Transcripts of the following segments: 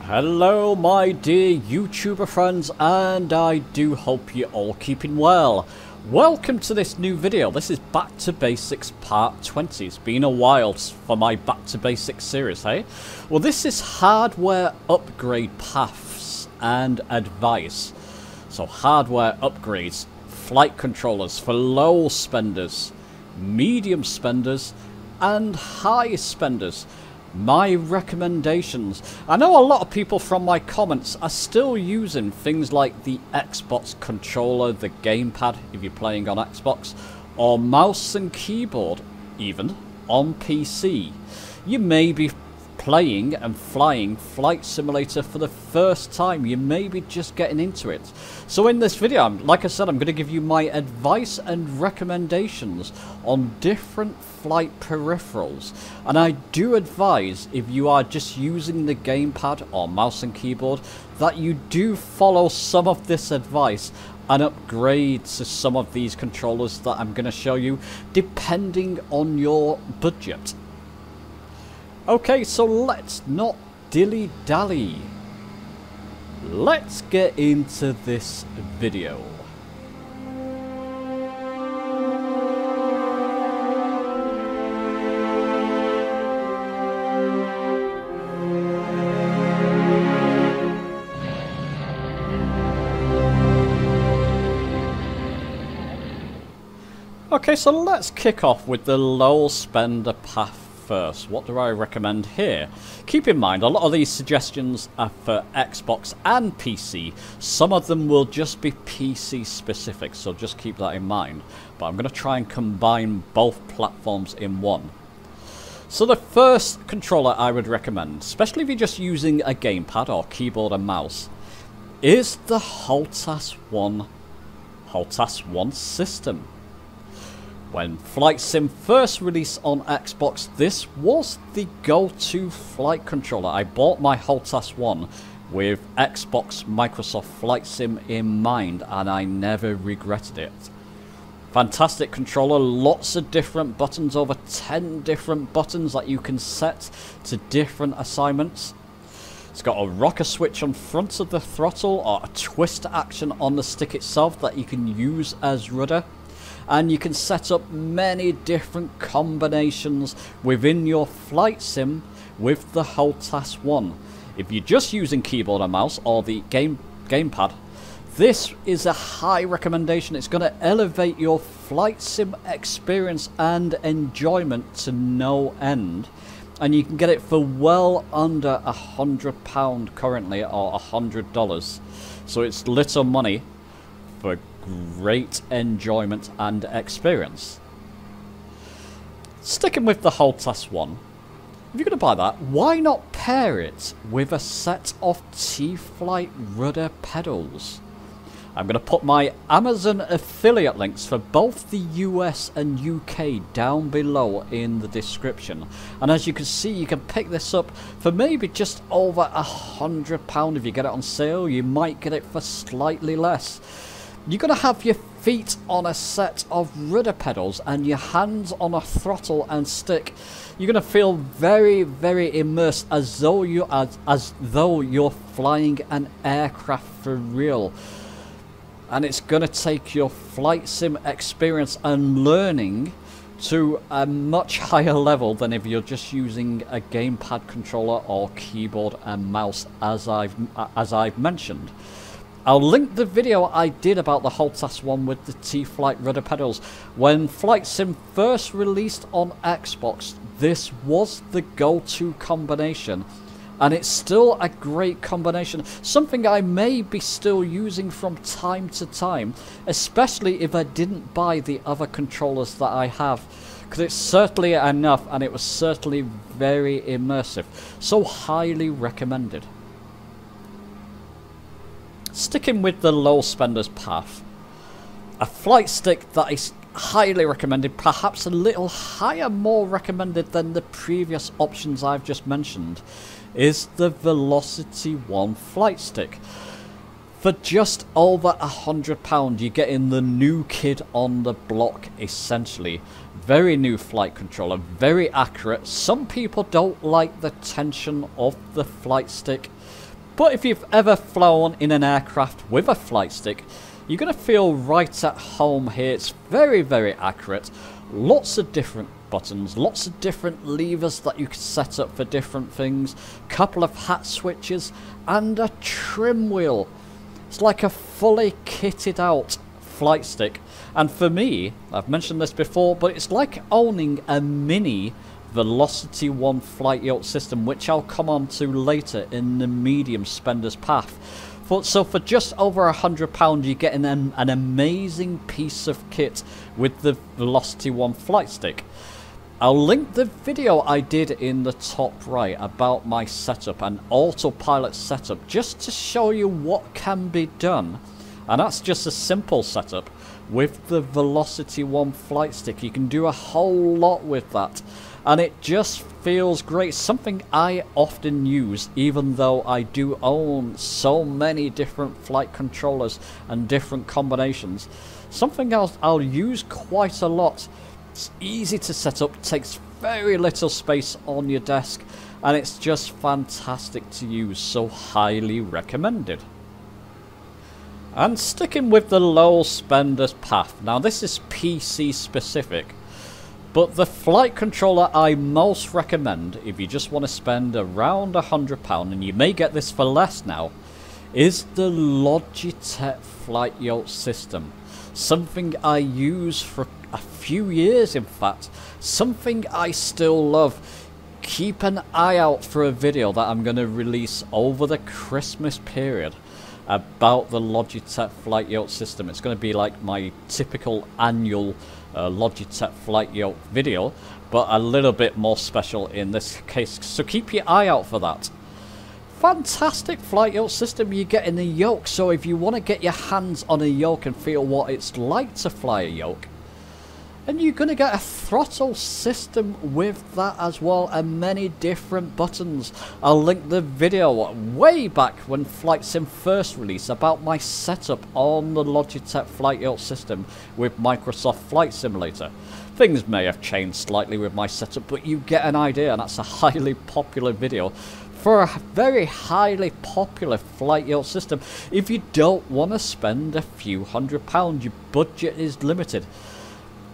Hello my dear YouTuber friends, and I do hope you're all keeping well. Welcome to this new video. This is Back to Basics Part 20. It's been a while for my Back to Basics series, hey? Well, this is hardware upgrade paths and advice. So hardware upgrades, flight controllers for low spenders, medium spenders, and high spenders. My recommendations. I know a lot of people from my comments are still using things like the Xbox controller, the gamepad if you're playing on Xbox, or mouse and keyboard even on PC. You may be playing and flying Flight Simulator for the first time. You may be just getting into it. So in this video, like I said, I'm going to give you my advice and recommendations on different flight peripherals. And I do advise, if you are just using the gamepad or mouse and keyboard, that you do follow some of this advice and upgrade to some of these controllers that I'm going to show you, depending on your budget. Okay, so let's not dilly-dally. Let's get into this video. Okay, so let's kick off with the low spender path first. What do I recommend here? Keep in mind, a lot of these suggestions are for Xbox and PC. Some of them will just be PC specific, so just keep that in mind. But I'm going to try and combine both platforms in one. So the first controller I would recommend, especially if you're just using a gamepad or keyboard and mouse, is the Hotas One system. When Flight Sim first released on Xbox, this was the go-to flight controller. I bought my Hotas One with Xbox Microsoft Flight Sim in mind, and I never regretted it. Fantastic controller, lots of different buttons, over 10 different buttons that you can set to different assignments. It's got a rocker switch on front of the throttle, or a twist action on the stick itself that you can use as rudder. And you can set up many different combinations within your flight sim with the Hotas One. If you're just using keyboard and mouse or the gamepad, this is a high recommendation. It's going to elevate your flight sim experience and enjoyment to no end. And you can get it for well under £100 currently, or $100. So it's little money for great enjoyment and experience. Sticking with the Hotas One, if you're going to buy that, why not pair it with a set of T-flight Rudder pedals? I'm going to put my Amazon affiliate links for both the US and UK down below in the description. And as you can see, you can pick this up for maybe just over £100. If you get it on sale, you might get it for slightly less. You're going to have your feet on a set of rudder pedals and your hands on a throttle and stick. You're going to feel very, very immersed, as though you're flying an aircraft for real. And it's going to take your flight sim experience and learning to a much higher level than if you're just using a gamepad controller or keyboard and mouse, as I've mentioned. I'll link the video I did about the Hotas One with the T-flight Rudder pedals. When Flight Sim first released on Xbox, this was the go-to combination. And it's still a great combination. Something I may be still using from time to time, especially if I didn't buy the other controllers that I have. Because it's certainly enough, and it was certainly very immersive. So highly recommended. Sticking with the low spenders path, a flight stick that is highly recommended, perhaps a little higher, more recommended than the previous options I've just mentioned, is the Velocity One Flightstick. For just over £100, you're getting the new kid on the block, essentially. Very new flight controller, very accurate. Some people don't like the tension of the flight stick, But if you've ever flown in an aircraft with a flight stick, you're going to feel right at home here. It's very, very accurate. Lots of different buttons, lots of different levers that you can set up for different things, couple of hat switches, and a trim wheel. It's like a fully kitted out flight stick. And for me, I've mentioned this before, but it's like owning a mini Velocity One flight yoke system, which I'll come on to later in the medium spender's path. So for just over £100, you're getting an amazing piece of kit with the Velocity One flight stick. I'll link the video I did in the top right about my setup, an autopilot setup, just to show you what can be done. And that's just a simple setup with the Velocity One flight stick. You can do a whole lot with that. And it just feels great. Something I often use, even though I do own so many different flight controllers and different combinations. Something else I'll use quite a lot. It's easy to set up, takes very little space on your desk, and it's just fantastic to use, so highly recommended. And sticking with the low spender's path. Now this is PC specific. But the flight controller I most recommend, if you just want to spend around £100, and you may get this for less now, is the Logitech flight yoke system. Something I use for a few years, in fact. Something I still love. Keep an eye out for a video that I'm going to release over the Christmas period about the Logitech flight yoke system. It's going to be like my typical annual Logitech flight yoke video, but a little bit more special in this case, so keep your eye out for that. Fantastic flight yoke system you get in the yoke, so if you want to get your hands on a yoke and feel what it's like to fly a yoke, and you're going to get a throttle system with that as well, and many different buttons. I'll link the video way back when Flight Sim first released about my setup on the Logitech flight yoke system with Microsoft Flight Simulator. Things may have changed slightly with my setup, but you get an idea, and that's a highly popular video for a very highly popular flight yoke system. If you don't want to spend a few £100, your budget is limited.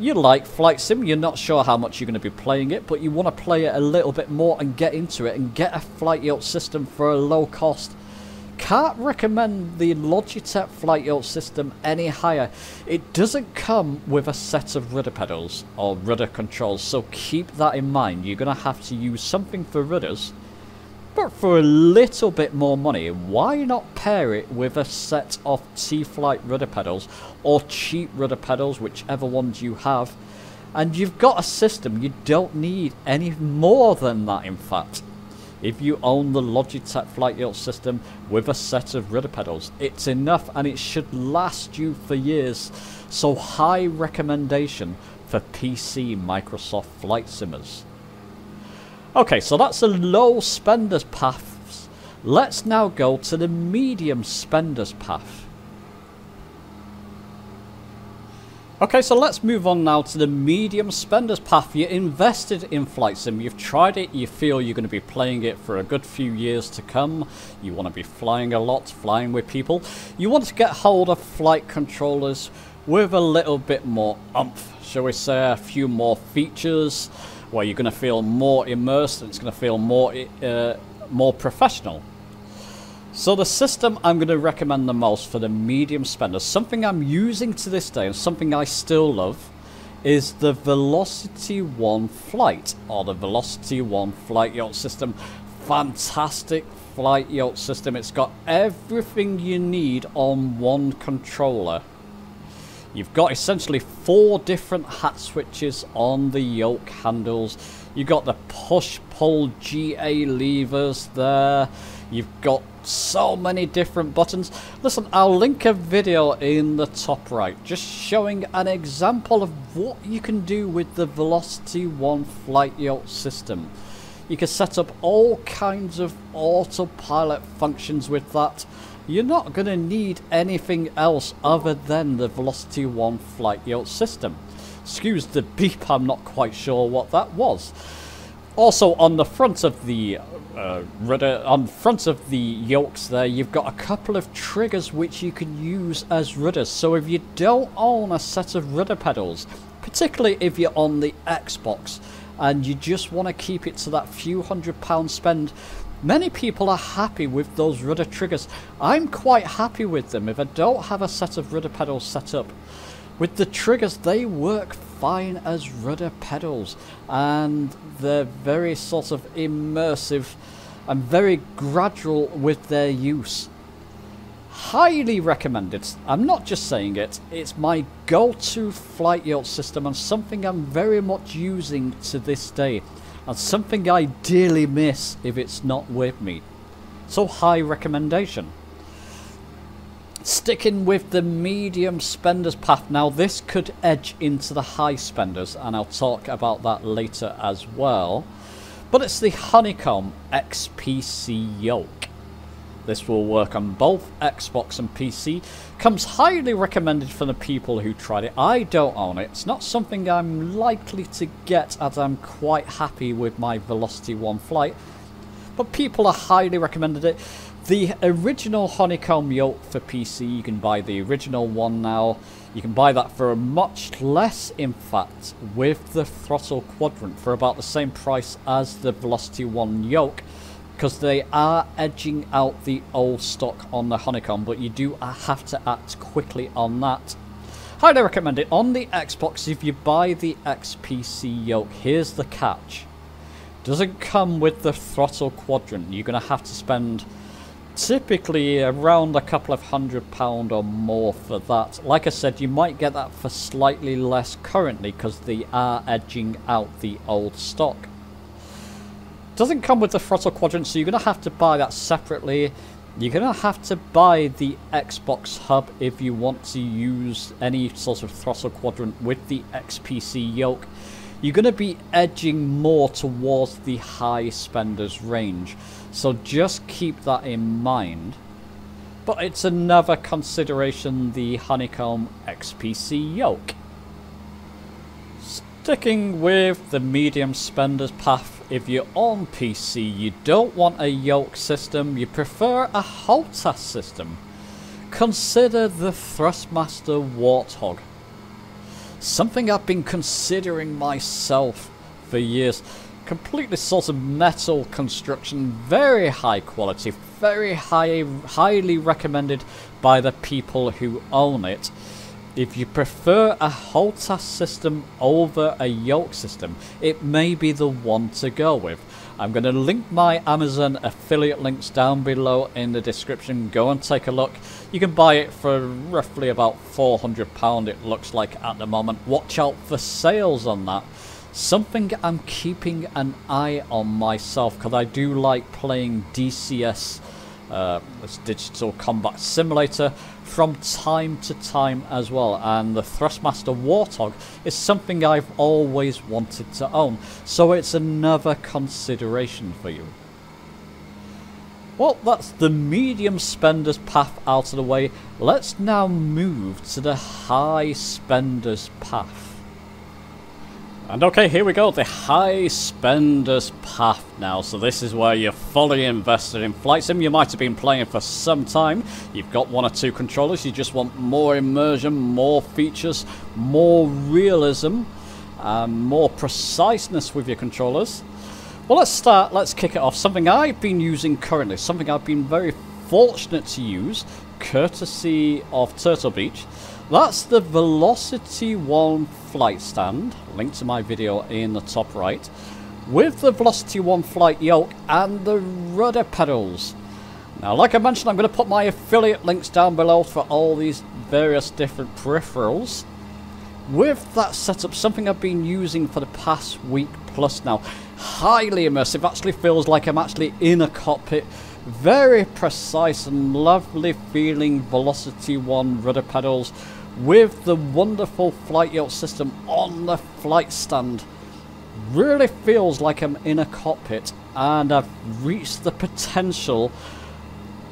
You like Flight Sim, you're not sure how much you're going to be playing it, but you want to play it a little bit more and get into it and get a flight yoke system for a low cost. Can't recommend the Logitech flight yoke system any higher. It doesn't come with a set of rudder pedals or rudder controls, so keep that in mind. You're going to have to use something for rudders. But for a little bit more money, why not pair it with a set of T-flight rudder pedals or cheap rudder pedals, whichever ones you have, and you've got a system. You don't need any more than that, in fact. If you own the Logitech flight yoke system with a set of rudder pedals, it's enough, and it should last you for years. So high recommendation for PC Microsoft flight simmers. Okay, so that's the low spender's paths. Let's now go to the medium spender's path. Okay, so let's move on now to the medium spender's path. You're invested in Flight Sim, you've tried it, you feel you're going to be playing it for a good few years to come, you want to be flying a lot, flying with people, you want to get hold of flight controllers with a little bit more oomph, shall we say, a few more features, where you're going to feel more immersed and it's going to feel more professional. So the system I'm going to recommend the most for the medium spender, something I'm using to this day and something I still love, is the Velocity One Flight, or the Velocity One flight yoke system. Fantastic flight yoke system. It's got everything you need on one controller. You've got essentially 4 different hat switches on the yoke handles. You've got the push-pull GA levers there. You've got so many different buttons. Listen, I'll link a video in the top right just showing an example of what you can do with the Velocity One flight yoke system. You can set up all kinds of autopilot functions with that. You're not going to need anything else other than the Velocity One flight yoke system. Excuse the beep, I'm not quite sure what that was. Also on the front of the rudder, on front of the yokes there, you've got a couple of triggers which you can use as rudders. So if you don't own a set of rudder pedals, particularly if you're on the Xbox and you just want to keep it to that few £100 spend, many people are happy with those rudder triggers. I'm quite happy with them if I don't have a set of rudder pedals set up. With the triggers, they work fine as rudder pedals, and they're very sort of immersive and very gradual with their use. Highly recommended. I'm not just saying it, it's my go-to flight yoke system and something I'm very much using to this day, and something I dearly miss if it's not with me. So high recommendation. Sticking with the medium spenders path, now this could edge into the high spenders and I'll talk about that later as well, but it's the Honeycomb XPC Yoke. This will work on both Xbox and PC, comes highly recommended for the people who tried it. I don't own it, it's not something I'm likely to get as I'm quite happy with my Velocity One flight, but people are highly recommended it. The original Honeycomb Yoke for PC, you can buy the original one now. You can buy that for much less, in fact, with the throttle quadrant, for about the same price as the Velocity One Yoke, because they are edging out the old stock on the Honeycomb, but you do have to act quickly on that. Highly recommend it. On the Xbox, if you buy the XPC Yoke, here's the catch. Doesn't come with the throttle quadrant. You're going to have to spend typically around a couple of £100 or more for that. Like I said, you might get that for slightly less currently because they are edging out the old stock. Doesn't come with the throttle quadrant, so you're going to have to buy that separately. You're going to have to buy the Xbox hub if you want to use any sort of throttle quadrant with the XPC Yoke. You're going to be edging more towards the high spenders range, so just keep that in mind. But it's another consideration, the Honeycomb XPC Yoke. Sticking with the medium spenders path, if you're on PC, you don't want a yoke system, you prefer a Hotas system, consider the Thrustmaster Warthog. Something I've been considering myself for years. Completely sort of metal construction, very high quality, very highly recommended by the people who own it. If you prefer a Hotas system over a yoke system, it may be the one to go with. I'm going to link my Amazon affiliate links down below in the description. Go and take a look. You can buy it for roughly about £400, it looks like at the moment. Watch out for sales on that. Something I'm keeping an eye on myself, because I do like playing DCS, this Digital Combat Simulator, from time to time as well, and the Thrustmaster Warthog is something I've always wanted to own, so it's another consideration for you. Well, that's the medium spenders path out of the way. Let's now move to the high spenders path. And okay, here we go, the high spenders path now. So this is where you're fully invested in flight sim. You might have been playing for some time. You've got one or two controllers. You just want more immersion, more features, more realism, more preciseness with your controllers. Well, let's kick it off. Something I've been using currently, something I've been very fortunate to use, courtesy of Turtle Beach. That's the Velocity One flight stand, link to my video in the top right, with the Velocity One flight yoke and the rudder pedals. Now, like I mentioned, I'm going to put my affiliate links down below for all these various different peripherals. With that setup, something I've been using for the past week plus now, highly immersive, actually feels like I'm actually in a cockpit. Very precise and lovely feeling Velocity One rudder pedals with the wonderful flight yoke system on the flight stand. Really feels like I'm in a cockpit and I've reached the potential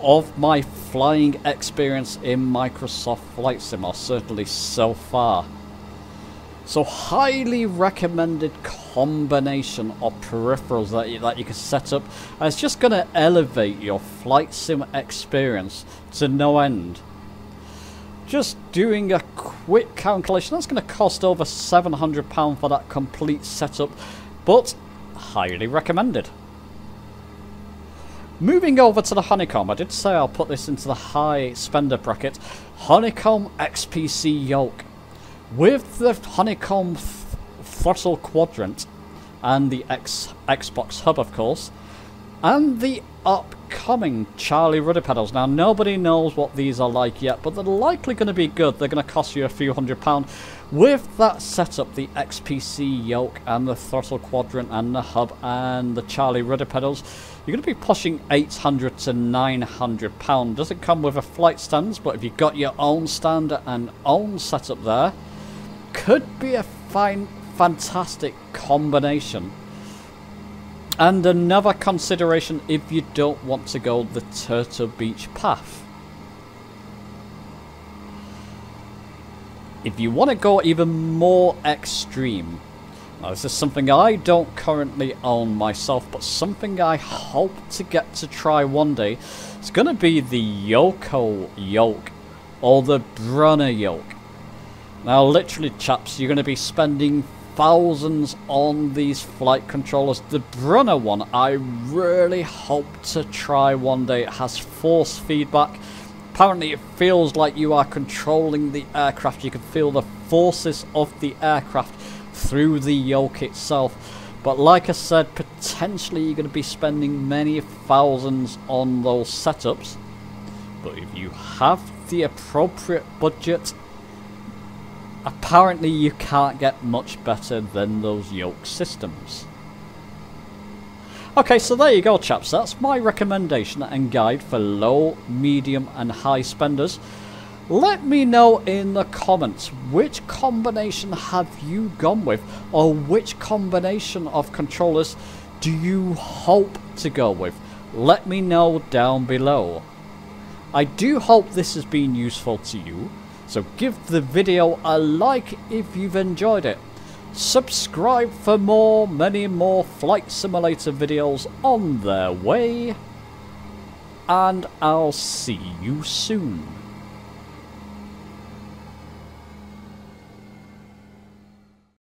of my flying experience in Microsoft Flight Sim, or certainly so far. So highly recommended combination of peripherals that you can set up, and it's just going to elevate your flight sim experience to no end. Just doing a quick calculation, that's going to cost over £700 for that complete setup, but highly recommended. Moving over to the Honeycomb, I did say I'll put this into the high spender bracket. Honeycomb XPC Yoke. With the Honeycomb throttle quadrant and the Xbox hub, of course, and the upcoming Charlie Rudder pedals. Now, nobody knows what these are like yet, but they're likely going to be good. They're going to cost you a few £100. With that setup, the XPC Yoke and the throttle quadrant and the hub and the Charlie Rudder pedals, you're going to be pushing £800 to £900. Doesn't come with a flight stand, but if you've got your own stand and own setup there, could be a fantastic combination. And another consideration if you don't want to go the Turtle Beach path. If you want to go even more extreme, now this is something I don't currently own myself, but something I hope to get to try one day. It's going to be the Yoko Yoke or the Brunner Yoke. Now literally, chaps, you're going to be spending thousands on these flight controllers. The Brunner one I really hope to try one day. It has force feedback. Apparently it feels like you are controlling the aircraft. You can feel the forces of the aircraft through the yoke itself. But like I said, potentially you're going to be spending many thousands on those setups. But if you have the appropriate budget, apparently you can't get much better than those yoke systems. Okay, so there you go, chaps. That's my recommendation and guide for low, medium and high spenders. Let me know in the comments which combination have you gone with, or which combination of controllers do you hope to go with. Let me know down below. I do hope this has been useful to you. So give the video a like if you've enjoyed it. Subscribe for many more flight simulator videos on their way. And I'll see you soon.